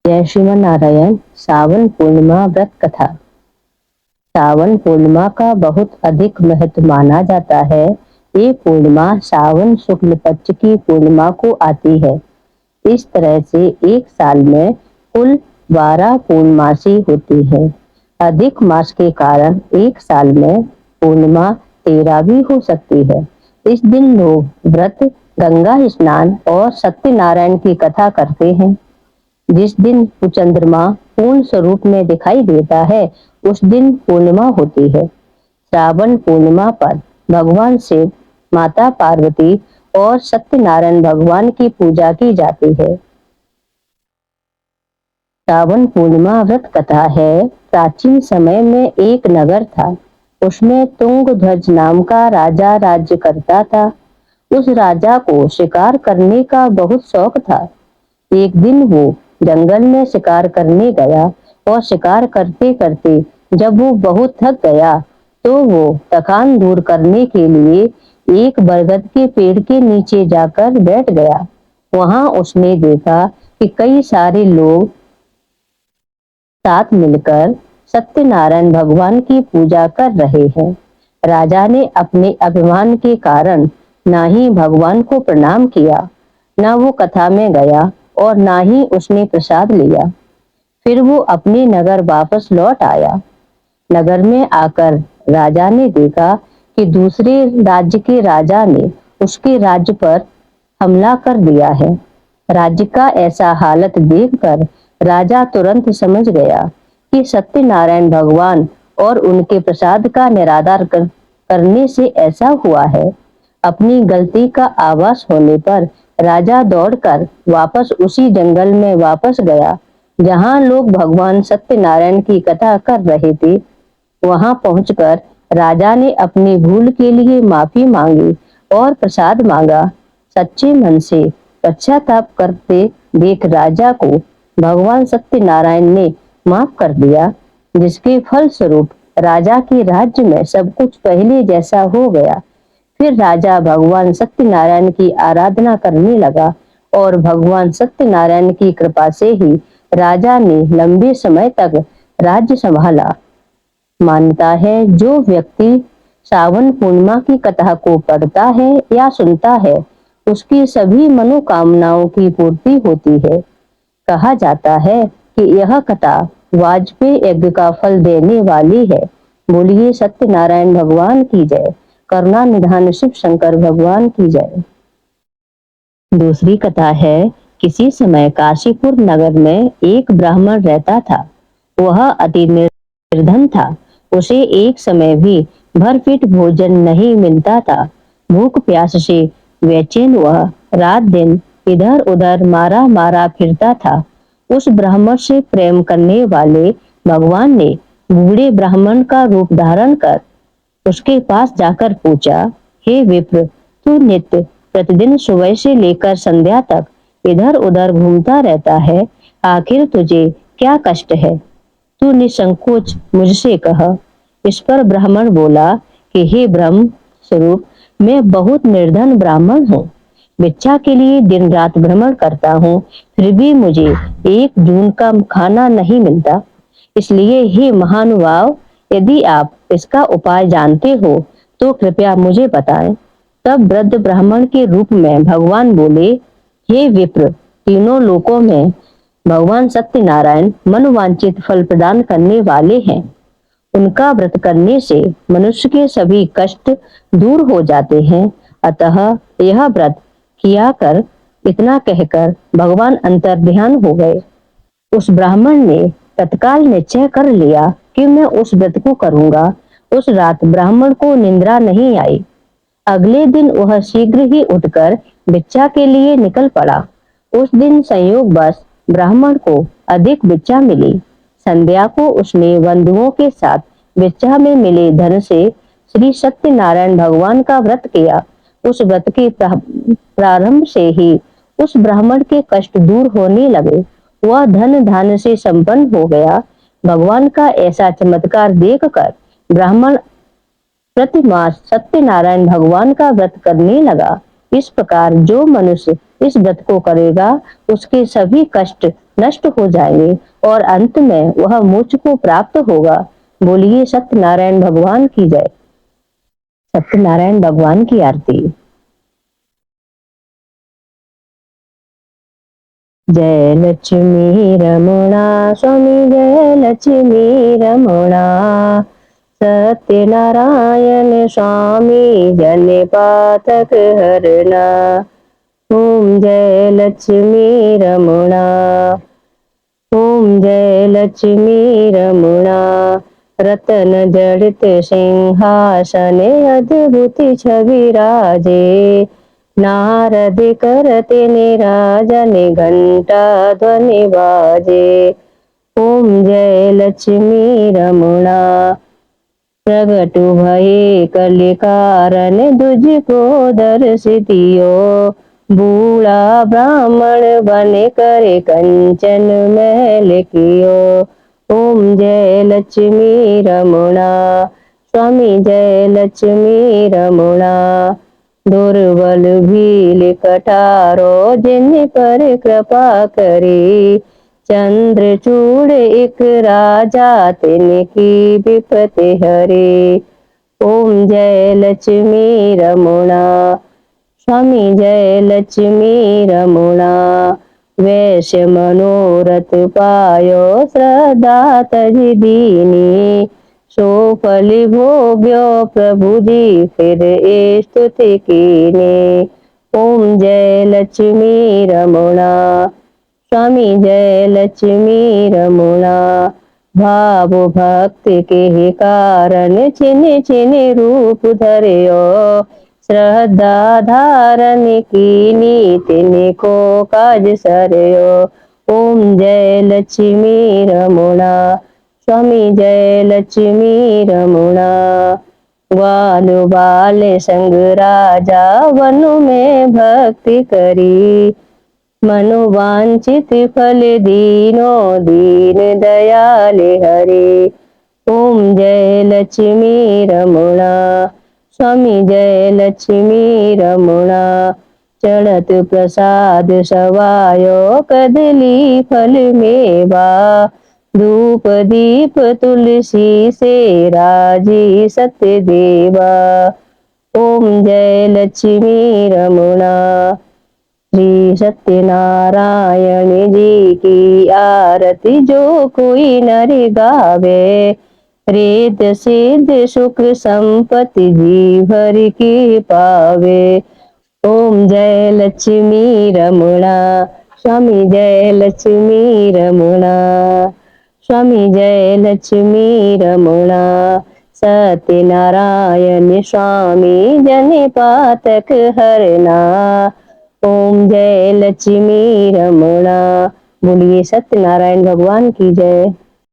जय श्रीमन नारायण। सावन पूर्णिमा व्रत कथा। सावन पूर्णिमा का बहुत अधिक महत्व माना जाता है। ये पूर्णिमा सावन शुक्ल पक्ष की पूर्णिमा को आती है। इस तरह से एक साल में कुल 12 पूर्णमासी होती है। अधिक मास के कारण एक साल में पूर्णिमा 13 भी हो सकती है। इस दिन लोग व्रत, गंगा स्नान और सत्यनारायण की कथा करते हैं। जिस दिन चंद्रमा पूर्ण स्वरूप में दिखाई देता है उस दिन पूर्णिमा होती है। श्रावण पूर्णिमा पर भगवान शिव, माता पार्वती और सत्यनारायण भगवान की पूजा की जाती है। श्रावण पूर्णिमा व्रत कथा है। प्राचीन समय में एक नगर था। उसमें तुंगध्वज नाम का राजा राज्य करता था। उस राजा को शिकार करने का बहुत शौक था। एक दिन वो जंगल में शिकार करने गया और शिकार करते करते जब वो बहुत थक गया तो वो थकान दूर करने के लिए एक बरगद के पेड़ के नीचे जाकर बैठ गया। वहां उसने देखा कि कई सारे लोग साथ मिलकर सत्यनारायण भगवान की पूजा कर रहे हैं। राजा ने अपने अभिमान के कारण ना ही भगवान को प्रणाम किया, ना वो कथा में गया और ना ही उसने प्रसाद लिया। फिर वो अपने नगर वापस लौट आया। नगर में आकर राजा ने देखा कि दूसरे राज्य के राजा ने उसके राज्य पर हमला कर दिया है। राज्य का ऐसा हालत देखकर राजा तुरंत समझ गया कि सत्यनारायण भगवान और उनके प्रसाद का निरादर करने से ऐसा हुआ है। अपनी गलती का आभास होने पर राजा दौड़कर वापस उसी जंगल में वापस गया जहां लोग भगवान सत्यनारायण की कथा कर रहे थे। वहां पहुंचकर राजा ने अपनी भूल के लिए माफी मांगी और प्रसाद मांगा। सच्चे मन से पश्चाताप करते देख राजा को भगवान सत्यनारायण ने माफ कर दिया, जिसके फल स्वरूप राजा के राज्य में सब कुछ पहले जैसा हो गया। फिर राजा भगवान सत्यनारायण की आराधना करने लगा और भगवान सत्यनारायण की कृपा से ही राजा ने लंबे समय तक राज्य संभाला। मान्यता है जो व्यक्ति सावन पूर्णिमा की कथा को पढ़ता है या सुनता है उसकी सभी मनोकामनाओं की पूर्ति होती है। कहा जाता है कि यह कथा वाजपेयी यज्ञ का फल देने वाली है। बोलिए सत्यनारायण भगवान की जय। करुणा निधान शिव शंकर भगवान की जय। दूसरी कथा है। किसी समय काशीपुर नगर में एक ब्राह्मण रहता था। वह अति निर्धन था। उसे एक समय भी भरपेट भोजन नहीं मिलता था। भूख प्यास से बेचैन वह रात दिन इधर उधर मारा मारा फिरता था। उस ब्राह्मण से प्रेम करने वाले भगवान ने बूढ़े ब्राह्मण का रूप धारण कर उसके पास जाकर पूछा, हे विप्र, तू नित्य प्रतिदिन सुबह से लेकर संध्या तक इधर उधर घूमता रहता है, आखिर तुझे क्या कष्ट है? तू निसंकोच मुझसे कह। इस पर ब्राह्मण बोला कि हे ब्रह्म स्वरूप, मैं बहुत निर्धन ब्राह्मण हूँ। भिक्षा के लिए दिन रात भ्रमण करता हूँ, फिर भी मुझे एक जून का खाना नहीं मिलता। इसलिए हे महानुभाव, यदि आप इसका उपाय जानते हो तो कृपया मुझे बताएं। तब वृद्ध ब्राह्मण के रूप में भगवान बोले, हे विप्र, तीनों लोकों में भगवान सत्यनारायण मनोवांछित फल प्रदान करने वाले हैं। उनका व्रत करने से मनुष्य के सभी कष्ट दूर हो जाते हैं। अतः यह व्रत किया कर। इतना कहकर भगवान अंतर्ध्यान हो गए। उस ब्राह्मण ने तत्काल निश्चय कर लिया कि मैं उस व्रत को करूंगा। उस रात ब्राह्मण को निंद्रा नहीं आई। अगले दिन वह शीघ्र ही उठकर भिक्षा के लिए निकल पड़ा। उस दिन संयोगवश ब्राह्मण को अधिक भिक्षा मिली। संध्या को उसने बंधुओं के साथ भिक्षा में मिले धन से श्री सत्यनारायण भगवान का व्रत किया। उस व्रत के प्रारंभ से ही उस ब्राह्मण के कष्ट दूर होने लगे। वह धन धान्य से संपन्न हो गया। भगवान का ऐसा चमत्कार देखकर ब्राह्मण प्रतिमास सत्यनारायण भगवान का व्रत करने लगा। इस प्रकार जो मनुष्य इस व्रत को करेगा उसके सभी कष्ट नष्ट हो जाएंगे और अंत में वह मोक्ष को प्राप्त होगा। बोलिए सत्यनारायण भगवान की जय। सत्यनारायण भगवान की आरती। जय लक्ष्मी रमणा स्वामी जय लक्ष्मी रमणा। सत्यनारायण स्वामी जन पातक हरना। ओम जय लक्ष्मी रमणा। ओम जय लक्ष्मी रमणा। रतन जड़ित सिंहासन अद्भुत छवि राजे। नारद करते निराजन घंटा ध्वनि बाजे। ओम जय लक्ष्मी रमणा। प्रगट भये कलि कारण तुझको दर्शितियो। बूढ़ा ब्राह्मण बन करे कंचन महल कियो। ओम जय लक्ष्मी रमणा। स्वामी जय लक्ष्मी रमणा। दुर्बल भील कटारो जिन पर कृपा करी। चंद्रचूड़ एक राजा तिनकी विपति हरे। ओम जय लक्ष्मी रमणा। स्वामी जय लक्ष्मी रमणा। वैश्य मनोरथ पायो श्रद्धा तज दीनी। सो फल भोग्यो प्रभु जी फिर स्तुति कीनी। ओम जय लक्ष्मी रमणा। स्वामी जय लक्ष्मी रमणा। भाव भक्ति के कारण छिन छिन रूप धर्यो। श्रद्धा धारण कीनी तिनको काज सरयो। ओम जय लक्ष्मी रमणा। स्वामी जय लक्ष्मी रमणा। ग्वाल बाल संग राजा वन में भक्ति करी। मनोवांछित फल दीनो दीन दयाल हरे। ओम जय लक्ष्मी रमणा। स्वामी जय लक्ष्मी रमणा। चढ़त प्रसाद सवायो कदली फल मेवा। धूप दीप तुलसी से राजी सत्य देवा। ओम जय लक्ष्मी रमणा। श्री सत्यनारायण जी की आरती जो कोई नर गावे। रिद्ध सिद्ध सुख संपत्ति जी भर की पावे। ओम जय लक्ष्मी रमणा। स्वामी जय लक्ष्मी रमणा। स्वामी जय लक्ष्मी रमणा। सत्यनारायण स्वामी जन पातक हरना। ओम जय लक्ष्मी रमणा। बोलिए सत्यनारायण भगवान की जय।